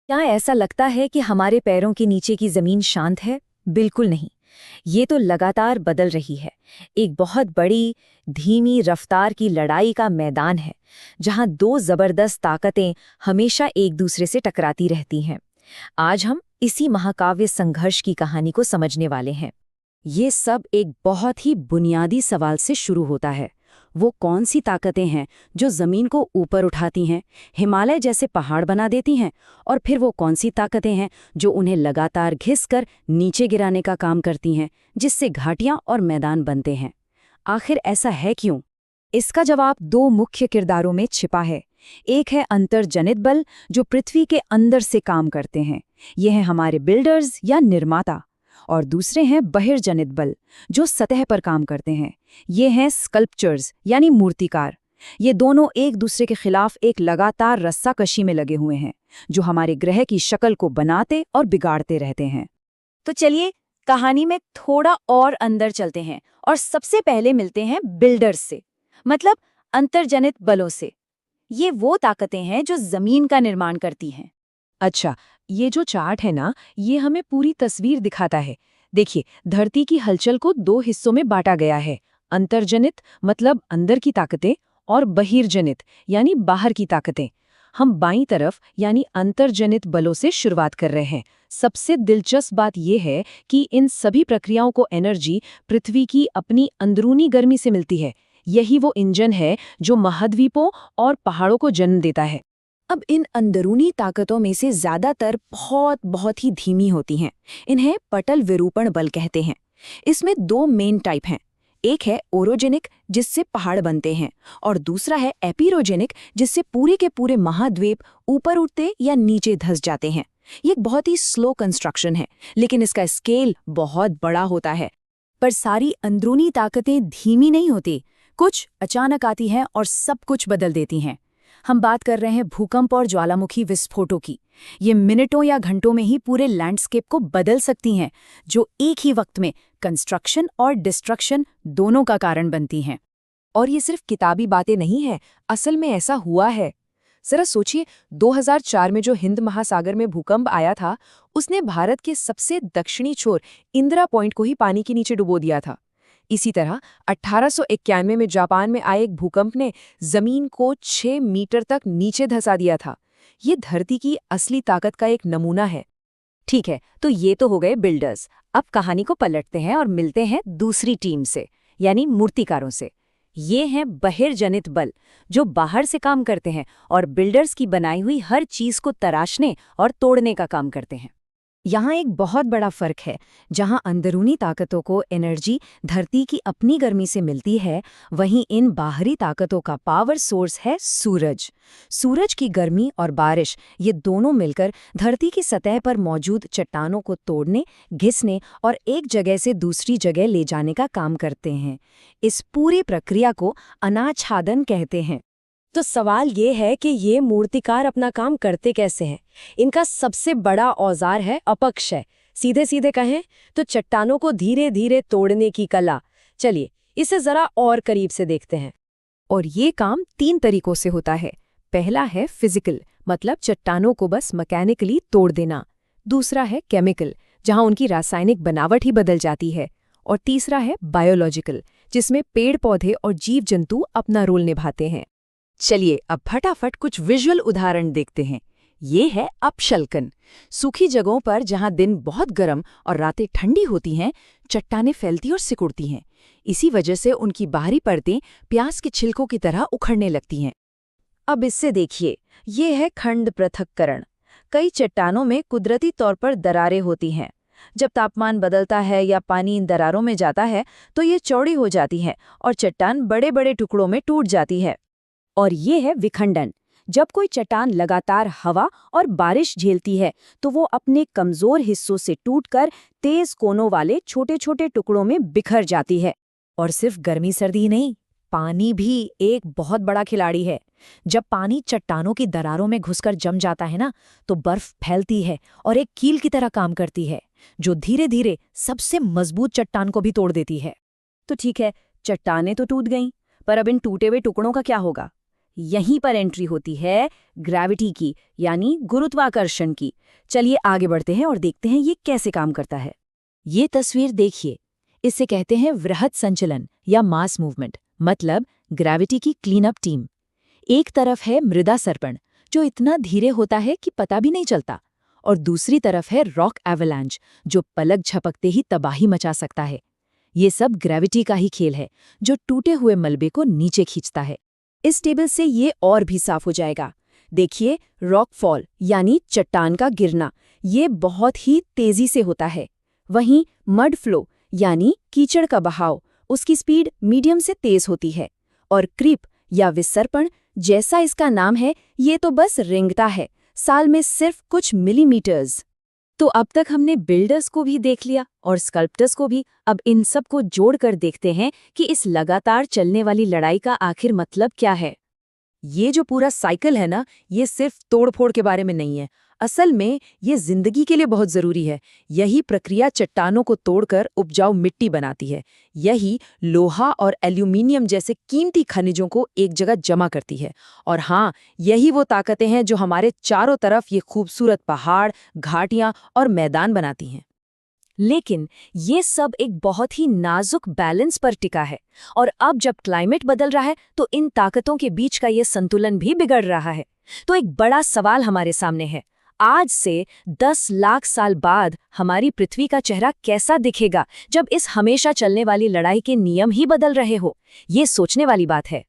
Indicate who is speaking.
Speaker 1: क्या ऐसा लगता है कि हमारे पैरों के नीचे की जमीन शांत है? बिल्कुल नहीं। ये तो लगातार बदल रही है। एक बहुत बड़ी, धीमी रफ्तार की लड़ाई का मैदान है, जहां दो जबरदस्त ताकतें हमेशा एक दूसरे से टकराती रहती हैं। आज हम इसी महाकाव्य संघर्ष की कहानी को समझने वाले हैं।
Speaker 2: ये सब एक बहुत ही बुनियादी सवाल से शुरू होता है। वो कौन सी ताकतें हैं जो जमीन को ऊपर उठाती हैं, हिमालय जैसे पहाड़ बना देती हैं, और फिर वो कौन सी ताकतें हैं जो उन्हें लगातार घिसकर नीचे गिराने का काम करती हैं, जिससे घाटियां और मैदान बनते हैं। आखिर ऐसा है क्यों?
Speaker 1: इसका जवाब दो मुख्य किरदारों में छिपा है। एक है अंतर्जनित बल, जो पृथ्वी के अंदर से काम करते हैं। ये हैं हमारे बिल्डर्स या निर्माता। और दूसरे हैं बहिर्जनित बल, जो सतह पर काम करते हैं। ये हैं स्कल्पचर्स यानी मूर्तिकार। ये दोनों एक दूसरे के खिलाफ एक लगातार रस्साकशी में लगे हुए हैं, जो हमारे ग्रह की शक्ल को बनाते और बिगाड़ते रहते हैं।
Speaker 2: तो चलिए कहानी में थोड़ा और अंदर चलते हैं और सबसे पहले मिलते हैं बिल्डर्स से, मतलब अंतर्जनित बलों से। ये वो ताकतें हैं जो जमीन का निर्माण करती हैं।
Speaker 1: अच्छा, ये जो चार्ट है ना, ये हमें पूरी तस्वीर दिखाता है। देखिए, धरती की हलचल को दो हिस्सों में बांटा गया है। अंतर्जनित मतलब अंदर की ताकतें, और बहिर्जनित यानी बाहर की ताकतें। हम बाईं तरफ यानी अंतर्जनित बलों से शुरुआत कर रहे हैं। सबसे दिलचस्प बात यह है कि इन सभी प्रक्रियाओं को एनर्जी पृथ्वी की अपनी अंदरूनी गर्मी से मिलती है। यही वो इंजन है जो महाद्वीपों और पहाड़ों को जन्म देता है। अब इन अंदरूनी ताकतों में से ज्यादातर बहुत ही धीमी होती हैं। इन्हें पटल विरूपण बल कहते हैं। इसमें दो मेन टाइप हैं। एक है ओरोजेनिक, जिससे पहाड़ बनते हैं, और दूसरा है एपिरोजेनिक, जिससे पूरे के पूरे महाद्वीप ऊपर उठते या नीचे धंस जाते हैं। ये एक बहुत ही स्लो कंस्ट्रक्शन है, लेकिन इसका स्केल बहुत बड़ा होता है। पर सारी अंदरूनी ताकतें धीमी नहीं होती। कुछ अचानक आती हैं और सब कुछ बदल देती हैं। हम बात कर रहे हैं भूकंप और ज्वालामुखी विस्फोटों की। ये मिनटों या घंटों में ही पूरे लैंडस्केप को बदल सकती हैं, जो एक ही वक्त में कंस्ट्रक्शन और डिस्ट्रक्शन दोनों का कारण बनती हैं। और ये सिर्फ किताबी बातें नहीं हैं, असल में ऐसा हुआ है। जरा सोचिए, 2004 में जो हिंद महासागर में भूकंप आया था, उसने भारत के सबसे दक्षिणी छोर इंदिरा पॉइंट को ही पानी के नीचे डुबो दिया था। इसी तरह 1891 में जापान में आए एक भूकंप ने जमीन को 6 मीटर तक नीचे धंसा दिया था। ये धरती की असली ताकत का एक नमूना है। ठीक है, तो ये तो हो गए बिल्डर्स। अब कहानी को पलटते हैं और मिलते हैं दूसरी टीम से, यानी मूर्तिकारों से। ये हैं बहिर्जनित बल, जो बाहर से काम करते हैं और बिल्डर्स की बनाई हुई हर चीज को तराशने और तोड़ने का काम करते हैं। यहाँ एक बहुत बड़ा फर्क है। जहाँ अंदरूनी ताकतों को एनर्जी धरती की अपनी गर्मी से मिलती है, वहीं इन बाहरी ताकतों का पावर सोर्स है सूरज। सूरज की गर्मी और बारिश, ये दोनों मिलकर धरती की सतह पर मौजूद चट्टानों को तोड़ने, घिसने और एक जगह से दूसरी जगह ले जाने का काम करते हैं। इस पूरी प्रक्रिया को अनाच्छादन कहते हैं। तो सवाल ये है कि ये मूर्तिकार अपना काम करते कैसे हैं? इनका सबसे बड़ा औजार है अपक्षय। सीधे सीधे कहें तो चट्टानों को धीरे धीरे तोड़ने की कला। चलिए इसे जरा और करीब से देखते हैं। और ये काम 3 तरीकों से होता है। पहला है फिजिकल, मतलब चट्टानों को बस मैकेनिकली तोड़ देना। दूसरा है केमिकल, जहां उनकी रासायनिक बनावट ही बदल जाती है। और तीसरा है बायोलॉजिकल, जिसमें पेड़ पौधे और जीव जंतु अपना रोल निभाते हैं। चलिए अब फटाफट कुछ विजुअल उदाहरण देखते हैं। ये है अपशल्कन। सूखी जगहों पर जहां दिन बहुत गर्म और रातें ठंडी होती हैं, चट्टानें फैलती और सिकुड़ती हैं। इसी वजह से उनकी बाहरी परतें प्याज के छिलकों की तरह उखड़ने लगती हैं। अब इससे देखिए, ये है खंड पृथक्करण। कई चट्टानों में कुदरती तौर पर दरारें होती हैं। जब तापमान बदलता है या पानी इन दरारों में जाता है, तो ये चौड़ी हो जाती है और चट्टान बड़े बड़े टुकड़ों में टूट जाती है। और ये है विखंडन। जब कोई चट्टान लगातार हवा और बारिश झेलती है, तो वो अपने कमजोर हिस्सों से टूटकर तेज कोनों वाले छोटे छोटे टुकड़ों में बिखर जाती है। और सिर्फ गर्मी सर्दी नहीं, पानी भी एक बहुत बड़ा खिलाड़ी है। जब पानी चट्टानों की दरारों में घुसकर जम जाता है ना, तो बर्फ फैलती है और एक कील की तरह काम करती है, जो धीरे धीरे सबसे मजबूत चट्टान को भी तोड़ देती है। तो ठीक है, चट्टानें तो टूट गईं, पर अब इन टूटे हुए टुकड़ों का क्या होगा?
Speaker 2: यहीं पर एंट्री होती है ग्रेविटी की, यानी गुरुत्वाकर्षण की। चलिए आगे बढ़ते हैं और देखते हैं ये कैसे काम करता है।
Speaker 1: ये तस्वीर देखिए, इसे कहते हैं वृहद संचलन या मास मूवमेंट, मतलब ग्रेविटी की क्लीन अप टीम। एक तरफ है मृदा सर्पण, जो इतना धीरे होता है कि पता भी नहीं चलता, और दूसरी तरफ है रॉक एवलांच, जो पलक झपकते ही तबाही मचा सकता है। ये सब ग्रेविटी का ही खेल है, जो टूटे हुए मलबे को नीचे खींचता है।
Speaker 2: इस टेबल से ये और भी साफ हो जाएगा। देखिए, रॉक फॉल यानी चट्टान का गिरना, ये बहुत ही तेजी से होता है। वहीं मड फ्लो यानी कीचड़ का बहाव, उसकी स्पीड मीडियम से तेज होती है। और क्रीप या विसर्पण, जैसा इसका नाम है, ये तो बस रेंगता है, साल में सिर्फ कुछ मिलीमीटर्स।
Speaker 1: तो अब तक हमने बिल्डर्स को भी देख लिया और स्कल्प्टर्स को भी। अब इन सब को जोड़कर देखते हैं कि इस लगातार चलने वाली लड़ाई का आखिर मतलब क्या है। ये जो पूरा साइकिल है ना, ये सिर्फ तोड़फोड़ के बारे में नहीं है। असल में ये जिंदगी के लिए बहुत जरूरी है। यही प्रक्रिया चट्टानों को तोड़कर उपजाऊ मिट्टी बनाती है। यही लोहा और एल्यूमिनियम जैसे कीमती खनिजों को एक जगह जमा करती है। और हाँ, यही वो ताकतें हैं जो हमारे चारों तरफ ये खूबसूरत पहाड़, घाटियां और मैदान बनाती हैं।
Speaker 2: लेकिन ये सब एक बहुत ही नाजुक बैलेंस पर टिका है, और अब जब क्लाइमेट बदल रहा है तो इन ताकतों के बीच का ये संतुलन भी बिगड़ रहा है। तो एक बड़ा सवाल हमारे सामने है, आज से 10 लाख साल बाद हमारी पृथ्वी का चेहरा कैसा दिखेगा, जब इस हमेशा चलने वाली लड़ाई के नियम ही बदल रहे हो? ये सोचने वाली बात है।